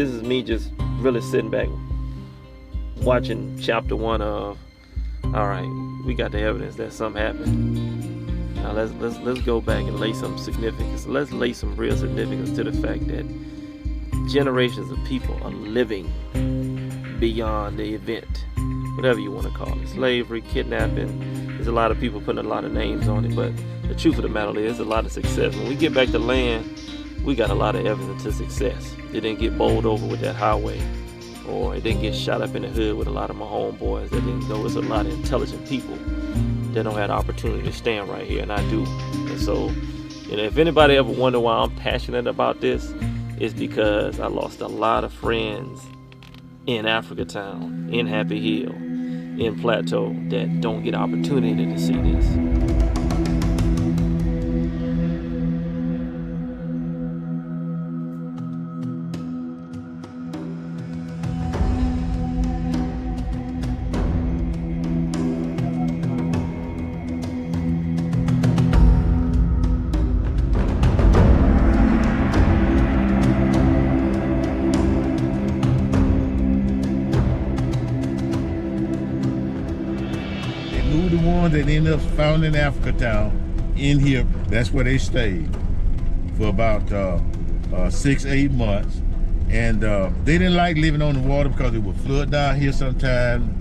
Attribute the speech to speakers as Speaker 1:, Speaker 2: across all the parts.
Speaker 1: this is me just really sitting back, watching chapter 1 of, all right, we got the evidence that something happened. Now let's go back and lay some significance. Let's lay some real significance to the fact that generations of people are living beyond the event, whatever you want to call it, slavery, kidnapping. There's a lot of people putting a lot of names on it, but the truth of the matter is, there's a lot of success. When we get back to land, we got a lot of evidence to success. It didn't get bowled over with that highway, or it didn't get shot up in the hood with a lot of my homeboys that didn't know there's a lot of intelligent people that don't have the opportunity to stand right here, and I do. And so, if anybody ever wonder why I'm passionate about this, it's because I lost a lot of friends in Africatown, in Happy Hill, in Plateau that don't get opportunity to see this.
Speaker 2: The ones that ended up found in Africatown in here, that's where they stayed for about 6-8 months. And they didn't like living on the water because it would flood down here sometime.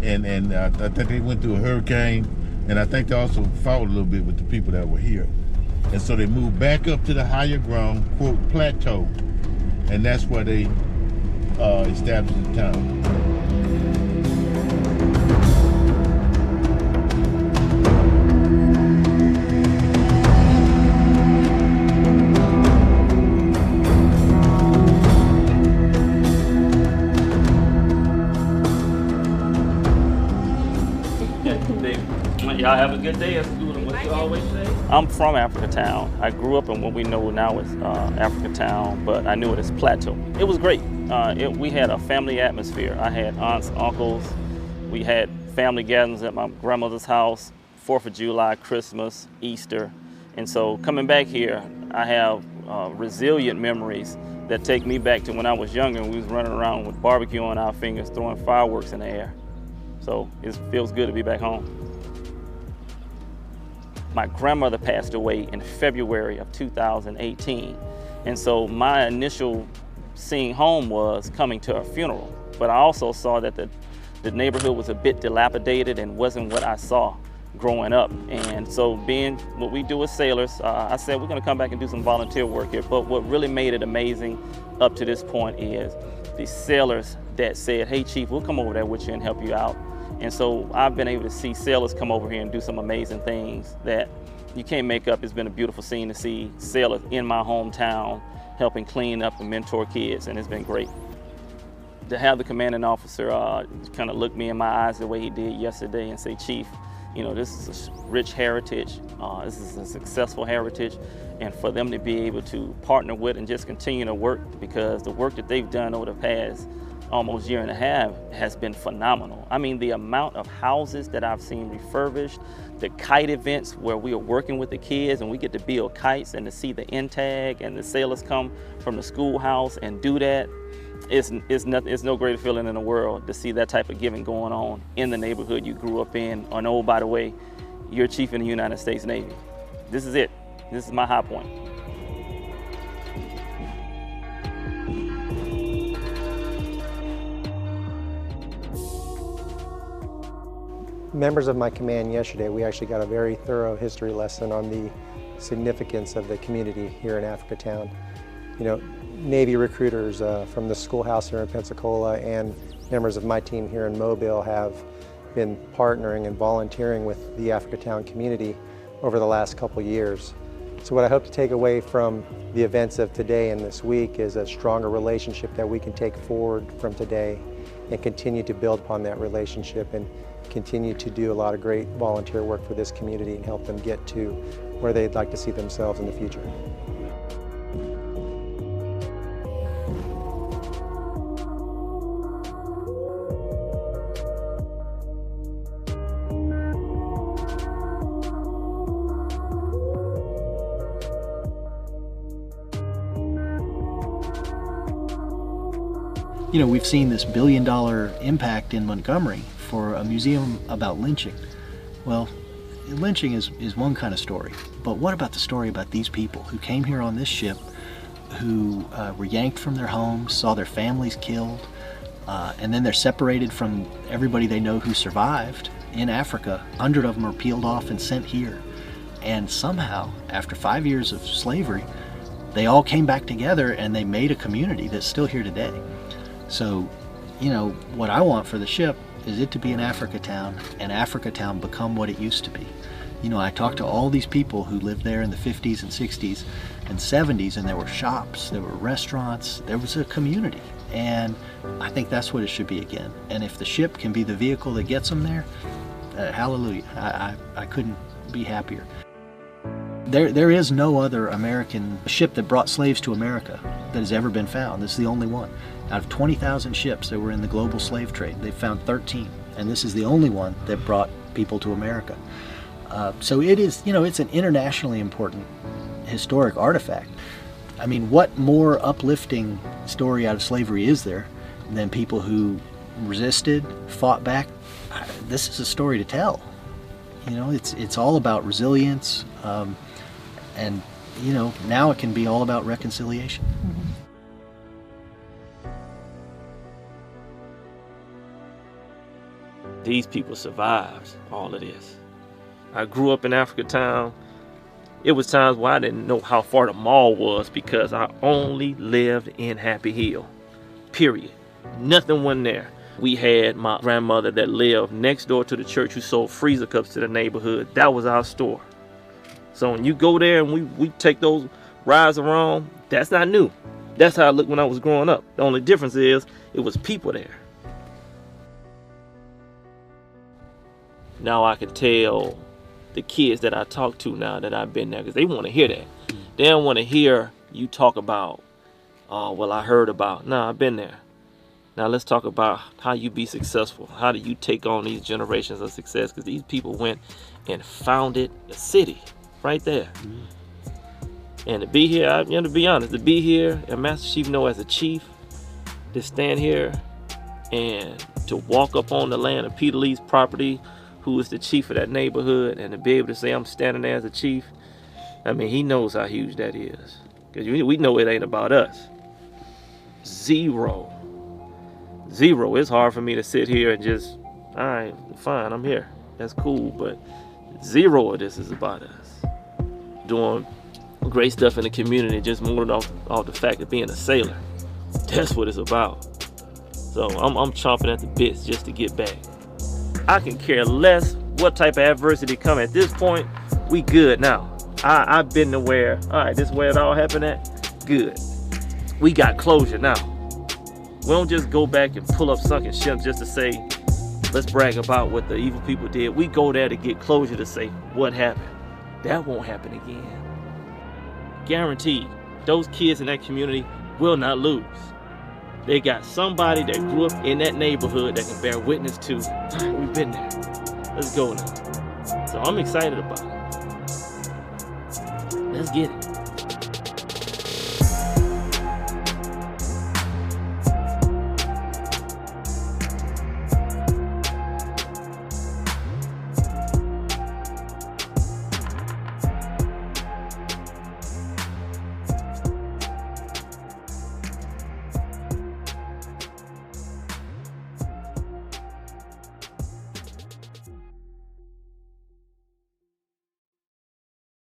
Speaker 2: And I think they went through a hurricane. And I think they also fought a little bit with the people that were here. And so they moved back up to the higher ground, quote, plateau. And that's where they established the town.
Speaker 1: Y'all have a good day at school, and what you always say?
Speaker 3: I'm from Africatown. I grew up in what we know now as Africatown, but I knew it as Plateau. It was great. We had a family atmosphere. I had aunts, uncles. We had family gatherings at my grandmother's house, 4th of July, Christmas, Easter. And so coming back here, I have resilient memories that take me back to when I was younger and we was running around with barbecue on our fingers, throwing fireworks in the air. So it feels good to be back home. My grandmother passed away in February of 2018. And so my initial seeing home was coming to a funeral. But I also saw that the neighborhood was a bit dilapidated and wasn't what I saw growing up. And so being what we do as sailors, I said we're gonna come back and do some volunteer work here. But what really made it amazing up to this point is the sailors that said, hey Chief, we'll come over there with you and help you out. And so I've been able to see sailors come over here and do some amazing things that you can't make up. It's been a beautiful scene to see sailors in my hometown helping clean up and mentor kids, and it's been great. To have the commanding officer kind of look me in my eyes the way he did yesterday and say, Chief, this is a rich heritage, this is a successful heritage, and for them to be able to partner with and just continue to work, because the work that they've done over the past almost year and a half has been phenomenal. I mean, the amount of houses that I've seen refurbished, the kite events where we are working with the kids and we get to build kites and to see the NTAG and the sailors come from the schoolhouse and do that, it's no greater feeling in the world to see that type of giving going on in the neighborhood you grew up in. And oh, by the way, you're a chief in the United States Navy. This is it. This is my high point.
Speaker 4: Members of my command yesterday, we actually got a very thorough history lesson on the significance of the community here in Africatown. Navy recruiters from the schoolhouse here in Pensacola and members of my team here in Mobile have been partnering and volunteering with the Africatown community over the last couple years. So what I hope to take away from the events of today and this week is a stronger relationship that we can take forward from today and continue to build upon that relationship and continue to do a lot of great volunteer work for this community and help them get to where they'd like to see themselves in the future.
Speaker 5: You know, we've seen this billion-dollar impact in Montgomery for a museum about lynching. Well, lynching is one kind of story, but what about the story about these people who came here on this ship, who were yanked from their homes, saw their families killed, and then they're separated from everybody they know who survived in Africa. 100 of them are peeled off and sent here. And somehow, after 5 years of slavery, they all came back together and they made a community that's still here today. So, you know, what I want for the ship is it to be an Africatown, and Africatown become what it used to be. You know, I talked to all these people who lived there in the 50s and 60s and 70s, and there were shops, there were restaurants, there was a community. And I think that's what it should be again. And if the ship can be the vehicle that gets them there, hallelujah. I couldn't be happier. There is no other American ship that brought slaves to America that has ever been found. This is the only one. Out of 20,000 ships that were in the global slave trade, they've found 13. And this is the only one that brought people to America. So it is, you know, it's an internationally important historic artifact. I mean, what more uplifting story out of slavery is there than people who resisted, fought back? This is a story to tell. You know, it's all about resilience, and you know, now it can be all about reconciliation.
Speaker 1: These people survived all of this. I grew up in Africatown. It was times where I didn't know how far the mall was because I only lived in Happy Hill, period. Nothing went there. We had my grandmother that lived next door to the church who sold freezer cups to the neighborhood. That was our store. So when you go there and we take those rides around, that's not new. That's how I looked when I was growing up. The only difference is it was people there. Now I can tell the kids that I talk to now that I've been there, because they want to hear that. They don't want to hear you talk about, oh, well, I heard about. No, I've been there. Now let's talk about how you be successful. How do you take on these generations of success? Because these people went and founded a city right there. And to be here, you know, to be honest, to be here and Master Chief know as a chief, to stand here and to walk up on the land of Peter Lee's property, who is the chief of that neighborhood, and to be able to say I'm standing there as a chief, I mean, he knows how huge that is. Because we know it ain't about us. Zero. It's hard for me to sit here and just, all right, fine, I'm here. That's cool, but zero of this is about us. Doing great stuff in the community, just more than off the fact of being a sailor. That's what it's about. So I'm chomping at the bits just to get back. I can care less what type of adversity come at this point. We good now. I've been to where, all right, this is where it all happened at. Good. We got closure now. We don't just go back and pull up sunken ships just to say, let's brag about what the evil people did. We go there to get closure to say what happened. That won't happen again. Guaranteed, those kids in that community will not lose. They got somebody that grew up in that neighborhood that can bear witness to, we've been there. Let's go now. So I'm excited about it. Let's get it.